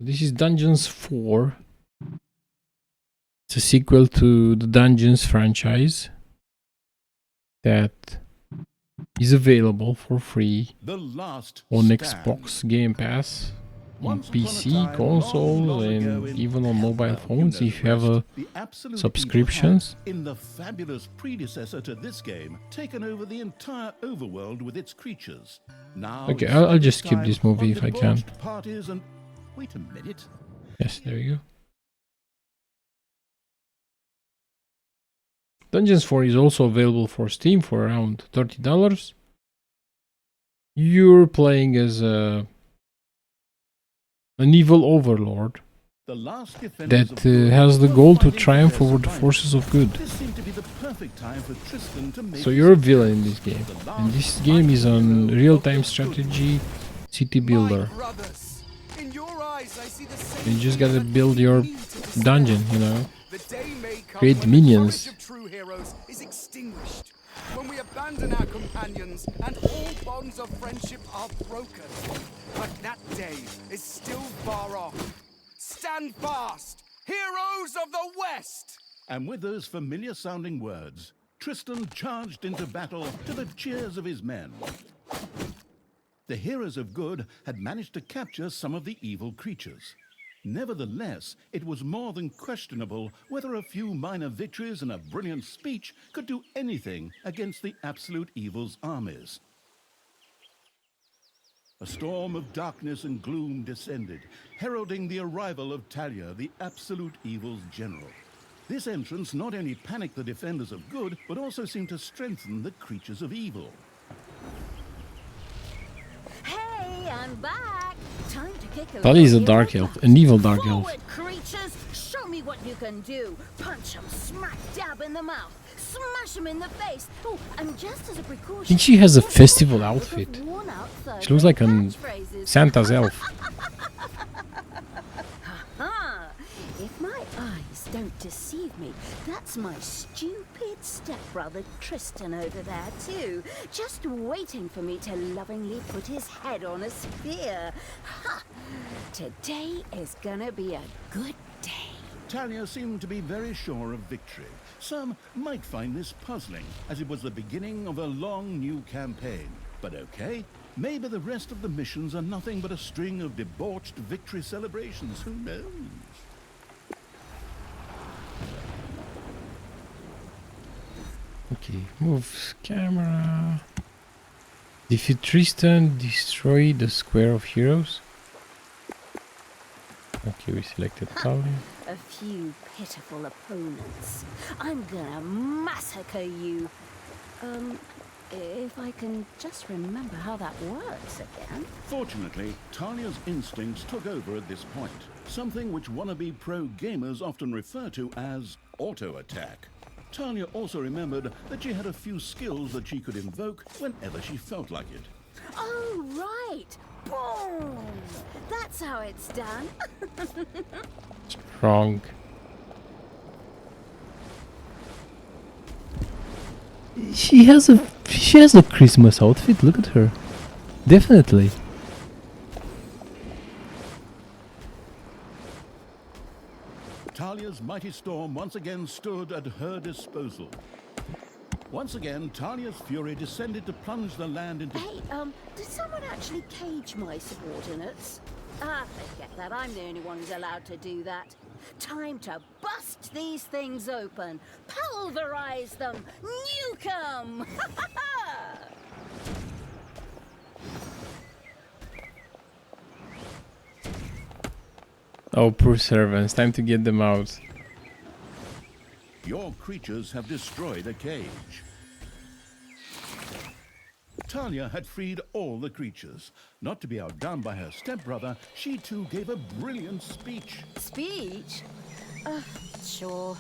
This is Dungeons 4. It's a sequel to the Dungeons franchise that is available for free on Xbox Game Pass, on PC, consoles, and even on mobile phones if you have a subscriptions. In the fabulous predecessor to this game, taken over the entire overworld with its creatures. Now, okay, I'll just skip this movie if I can. Parties and wait a minute. Yes, there you go. Dungeons 4 is also available for Steam for around $30. You're playing as an evil overlord that has the goal to triumph over the forces of good. So you're a villain in this game. And this game is on real-time strategy city builder. You just gotta build your dungeon, you know. Create minions. When we abandon our companions and all bonds of friendship are broken. But that day is still far off. Stand fast, heroes of the West! And with those familiar sounding words, Tristan charged into battle to the cheers of his men. The heroes of good had managed to capture some of the evil creatures. Nevertheless, it was more than questionable whether a few minor victories and a brilliant speech could do anything against the absolute evil's armies. A storm of darkness and gloom descended, heralding the arrival of Thalya, the absolute evil's general. This entrance not only panicked the defenders of good, but also seemed to strengthen the creatures of evil. Hey, I'm back. Time to kick Thalya is a dark elf, an evil dark elf. Forward, creatures, show me what you can do. Punch him smack dab in the mouth. Smash him in the face. Oh, and just as a precaution, I think she has a festival outfit. She looks like a Santa's elf. If my eyes don't deceive me, that's my stupid stepbrother Tristan over there too, just waiting for me to lovingly put his head on a spear. Ha! Today is gonna be a good day. Thalya seemed to be very sure of victory. Some might find this puzzling, as it was the beginning of a long new campaign. But okay, maybe the rest of the missions are nothing but a string of debauched victory celebrations. Who knows? Okay, move camera. Defeat Tristan, destroy the square of heroes. Okay, we selected Thalya. A few pitiful opponents. I'm gonna massacre you. If I can just remember how that works again. Fortunately, Talia's instincts took over at this point, something which wannabe pro gamers often refer to as auto-attack. Thalya also remembered that she had a few skills that she could invoke whenever she felt like it. Oh, right! Boom! That's how it's done. Strong. She has a Christmas outfit. Look at her. Definitely. Talia's mighty storm once again stood at her disposal. Once again, Talia's fury descended to plunge the land into... Hey, did someone actually cage my subordinates? Ah, forget that. I'm the only one who's allowed to do that. Time to bust these things open. Pulverize them. Nuke them. Oh, poor servants. Time to get them out. Your creatures have destroyed a cage. Thalya had freed all the creatures. Not to be outdone by her stepbrother, she too gave a brilliant speech. Speech? Sure.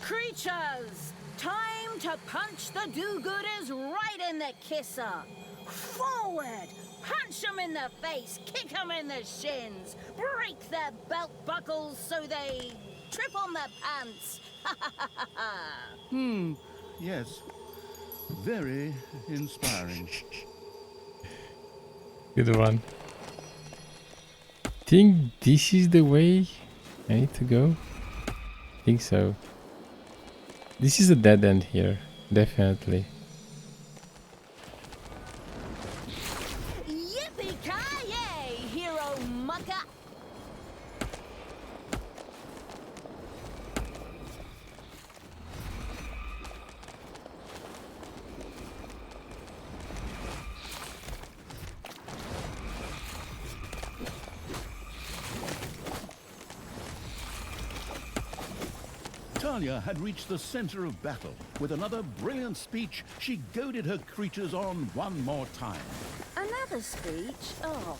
Creatures! Time to punch the do-gooders right in the kisser. Forward! Punch them in the face, kick them in the shins, break their belt buckles so they trip on their pants. Yes. Very inspiring. Good one. think this is the way I need to go. I think so. This is a dead end here, definitely. Yippee-ki-yay, hero mucker! Thalya had reached the center of battle. With another brilliant speech, she goaded her creatures on one more time. Another speech? Oh.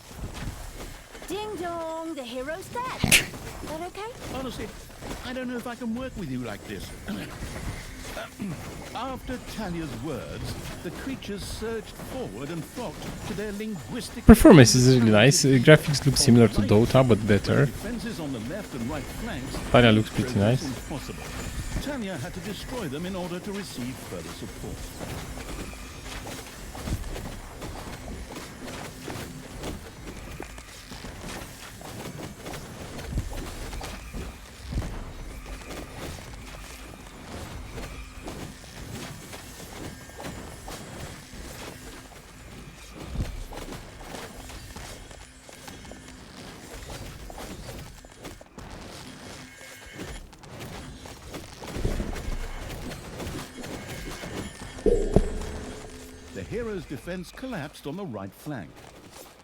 Ding dong, the hero's dead. That okay? Honestly, I don't know if I can work with you like this. After Thalya's words, the creatures surged forward and flocked to their linguistic... Performance is really nice. Graphics look similar to Dota, but better. Defenses on the left and right flanks... Thalya looks pretty nice. Impossible. Thalya had to destroy them in order to receive further support. The hero's defense collapsed on the right flank.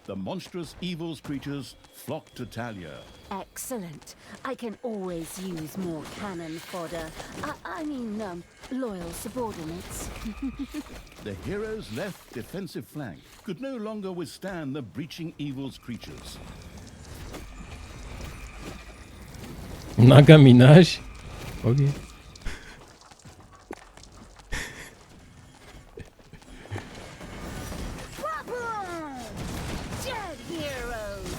The monstrous evils creatures flocked to Thalya. Excellent. I can always use more cannon fodder. I mean, loyal subordinates. The hero's left defensive flank could no longer withstand the breaching evils creatures. Naga Minaj? Okay. Dead heroes!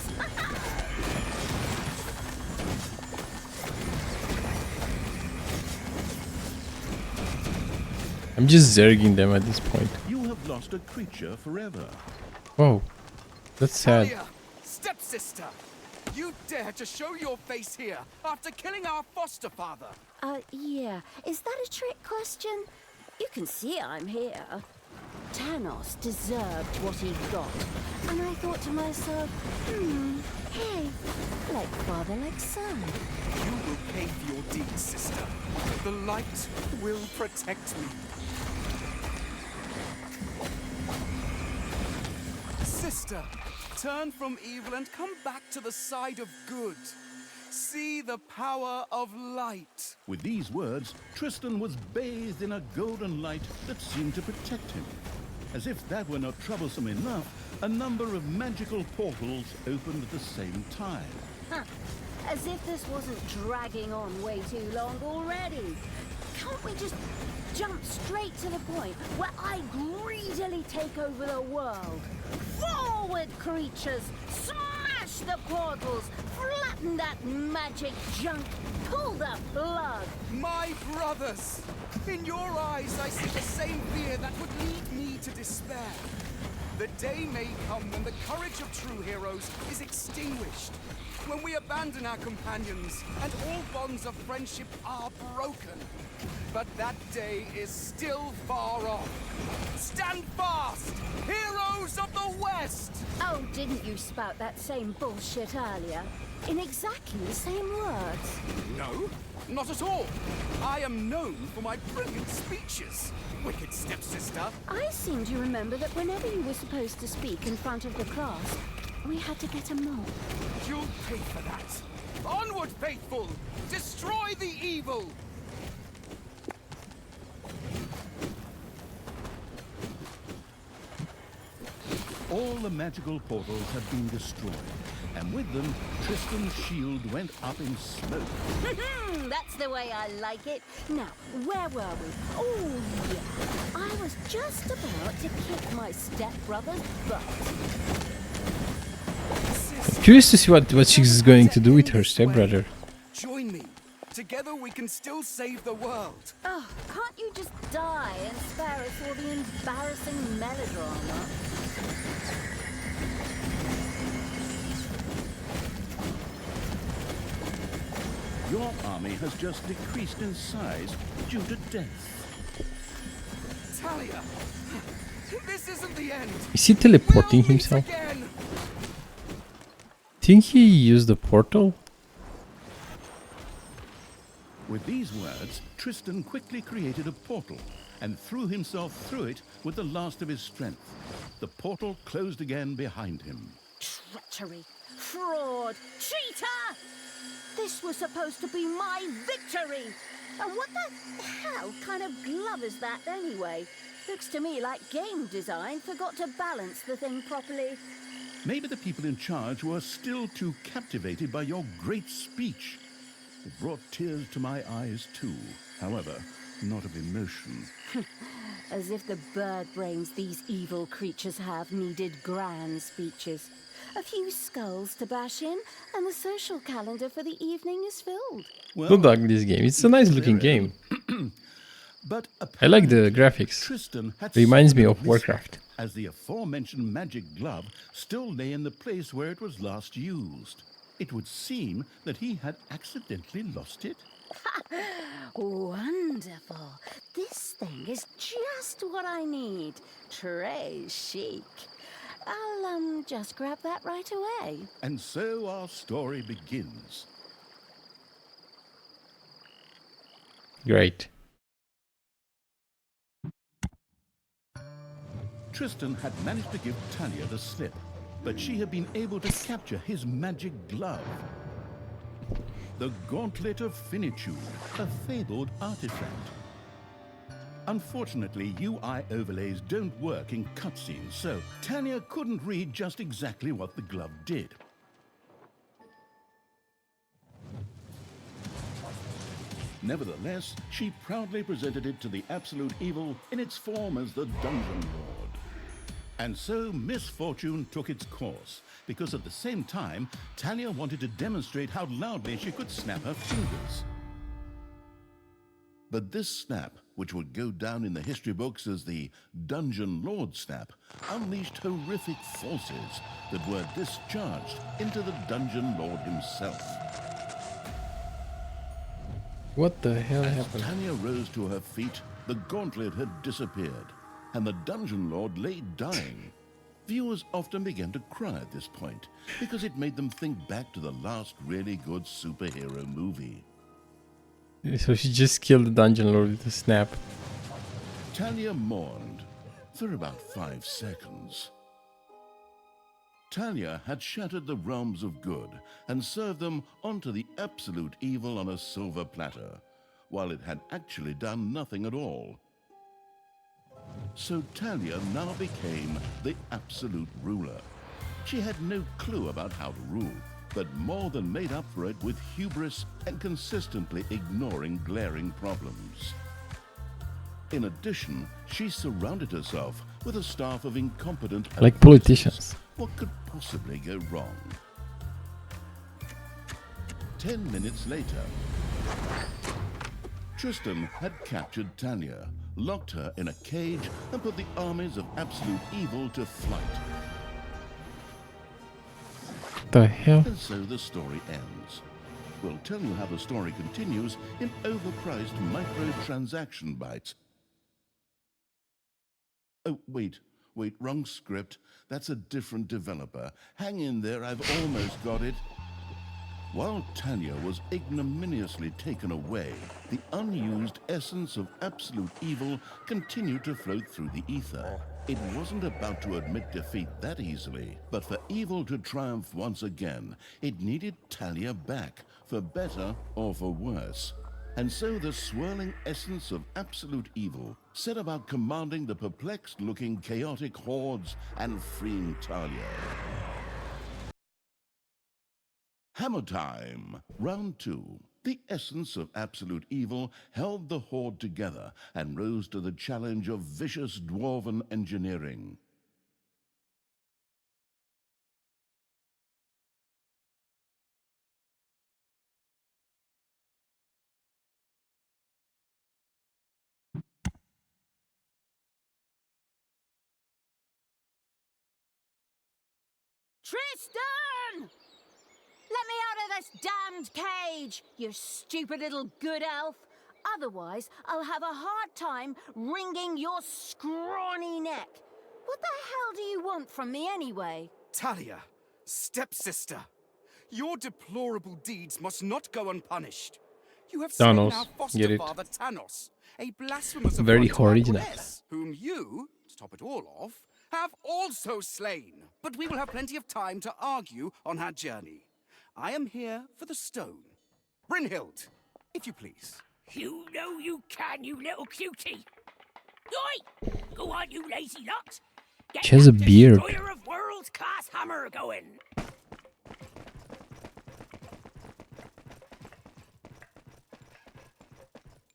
I'm just zerging them at this point. You have lost a creature forever. Whoa. That's sad. Thalya, stepsister, you dare to show your face here after killing our foster father. Yeah. Is that a trick question? You can see I'm here. Thanos deserved what he got. And I thought to myself, hey, like father, like son. You will pay for your deeds, sister. The light will protect me. Sister, turn from evil and come back to the side of good. See the power of light. With these words, Tristan was bathed in a golden light that seemed to protect him. As if that were not troublesome enough, a number of magical portals opened at the same time. Huh. As if this wasn't dragging on way too long already. Can't we just jump straight to the point where I greedily take over the world? Forward, creatures! Smash the portals! Flatten that magic junk! Pull the plug! My brothers! In your eyes, I see the same fear that would lead me to despair. The day may come when the courage of true heroes is extinguished. When we abandon our companions and all bonds of friendship are broken. But that day is still far off. Stand fast, heroes of the West! Oh, didn't you spout that same bullshit earlier? In exactly the same words. No, not at all. I am known for my brilliant speeches, wicked stepsister. I seem to remember that whenever you were supposed to speak in front of the class, we had to get a mop. You'll pay for that. Onward, faithful! Destroy the evil! All the magical portals had been destroyed, and with them, Tristan's shield went up in smoke. That's the way I like it. Now, where were we? Oh, yeah. I was just about to kick my stepbrother's butt. Curious to see what she's going to do with her stepbrother. Join me. Together we can still save the world. Oh, can't you just die and spare us all the embarrassing melodrama? Your army has just decreased in size due to death. Thalya, this isn't the end. Is he teleporting We'll meet himself? again. Think he used the portal? With these words, Tristan quickly created a portal and threw himself through it with the last of his strength. The portal closed again behind him. Treachery, fraud, cheater! This was supposed to be my victory! And what the hell kind of glove is that anyway? Looks to me like game design forgot to balance the thing properly. Maybe the people in charge were still too captivated by your great speech. It brought tears to my eyes too, however, not of emotion. As if the bird brains these evil creatures have needed grand speeches. A few skulls to bash in, and the social calendar for the evening is filled. Good luck this game. It's a nice looking game. But I like the apparently, graphics. Tristan had Reminds me something of missing, Warcraft. as the aforementioned magic glove still lay in the place where it was last used. It would seem that he had accidentally lost it. Wonderful. This thing is just what I need. Très chic. I'll just grab that right away. And so our story begins. Great. Tristan had managed to give Thalya the slip, but she had been able to capture his magic glove. The Gauntlet of Finitude, a fabled artifact. Unfortunately, UI overlays don't work in cutscenes, so Thalya couldn't read just exactly what the glove did. Nevertheless, she proudly presented it to the Absolute Evil in its form as the Dungeon Lord. And so misfortune took its course, because at the same time, Thalya wanted to demonstrate how loudly she could snap her fingers. But this snap, which would go down in the history books as the Dungeon Lord snap, unleashed horrific forces that were discharged into the Dungeon Lord himself. What the hell As happened? Thalya rose to her feet, the gauntlet had disappeared, and the Dungeon Lord lay dying. Viewers often began to cry at this point, because it made them think back to the last really good superhero movie. So she just killed the Dungeon Lord with a snap. Thalya mourned for about 5 seconds. Thalya had shattered the realms of good and served them onto the Absolute Evil on a silver platter, while it had actually done nothing at all. So Thalya now became the Absolute Ruler. She had no clue about how to rule, but more than made up for it with hubris and consistently ignoring glaring problems. In addition, she surrounded herself with a staff of incompetent Like advisors. politicians. What could possibly go wrong? 10 minutes later, Tristan had captured Thalya, locked her in a cage, and put the armies of Absolute Evil to flight. The hell? And so the story ends. We'll tell you how the story continues in overpriced microtransaction bites. Oh, wait, wrong script. That's a different developer. Hang in there, I've almost got it. While Thalya was ignominiously taken away, the unused essence of Absolute Evil continued to float through the ether. It wasn't about to admit defeat that easily, but for evil to triumph once again, it needed Thalya back, for better or for worse. And so the swirling essence of Absolute Evil set about commanding the perplexed-looking chaotic hordes and freeing Thalya. Hammer time! Round 2. The essence of Absolute Evil held the horde together and rose to the challenge of vicious dwarven engineering. Tristan! Let me out of this damned cage, you stupid little good elf. Otherwise, I'll have a hard time wringing your scrawny neck. What the hell do you want from me anyway? Thalya, stepsister, your deplorable deeds must not go unpunished. You have slain Thanos, our get foster it. father Thanos, a blasphemous Very affront to our original. goddess, whom you, to top it all off, have also slain. But we will have plenty of time to argue on our journey. I am here for the stone. Brynhild, if you please. You know you can, you little cutie. Oi! Go on, you lazy lot. Get She has a that beard. destroyer of worlds class hammer going.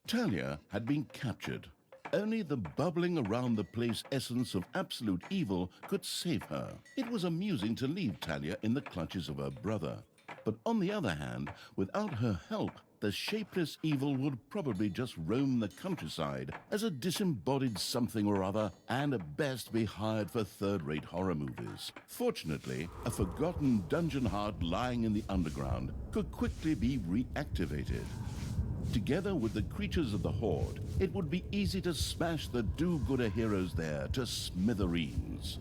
Thalya had been captured. Only the bubbling around the place essence of absolute evil could save her. It was amusing to leave Thalya in the clutches of her brother. But on the other hand, without her help, the shapeless evil would probably just roam the countryside as a disembodied something or other, and at best be hired for third-rate horror movies. Fortunately, a forgotten dungeon heart lying in the underground could quickly be reactivated. Together with the creatures of the Horde, it would be easy to smash the do-gooder heroes there to smithereens.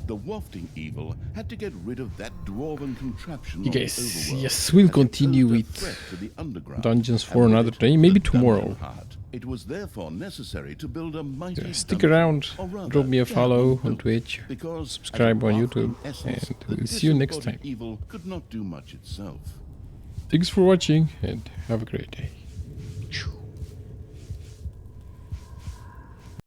The wafting evil had to get rid of that dwarven contraption on the Yes, overworld, yes, we'll as it continue posed a with threat to the underground, dungeons and for with another it, day, maybe the dungeon tomorrow. heart. It was therefore necessary to build a mighty Stick dungeon, around, or rather, drop me a to have follow one on built, Twitch, because subscribe as a on wafting YouTube, essence, and the we'll see you next disembodied time. Evil could not do much itself. Thanks for watching and have a great day.